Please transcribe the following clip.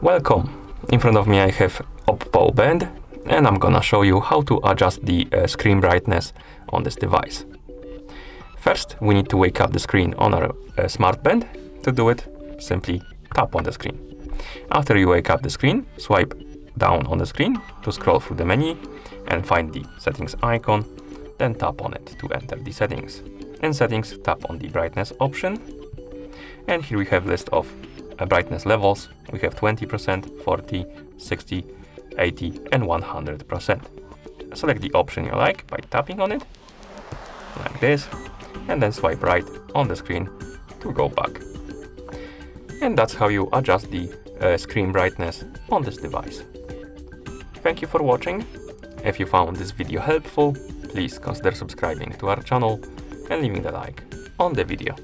Welcome! In front of me I have OPPO band, and I'm gonna show you how to adjust the screen brightness on this device. First, we need to wake up the screen on our Smartband. To do it, simply tap on the screen. After you wake up the screen, swipe down on the screen to scroll through the menu and find the settings icon, then tap on it to enter the settings. In settings, tap on the brightness option, and here we have list of brightness levels. We have 20%, 40, 60, 80 and 100%. Select the option you like by tapping on it, like this, and then swipe right on the screen to go back. And that's how you adjust the screen brightness on this device. Thank you for watching. If you found this video helpful, please consider subscribing to our channel and leaving a like on the video.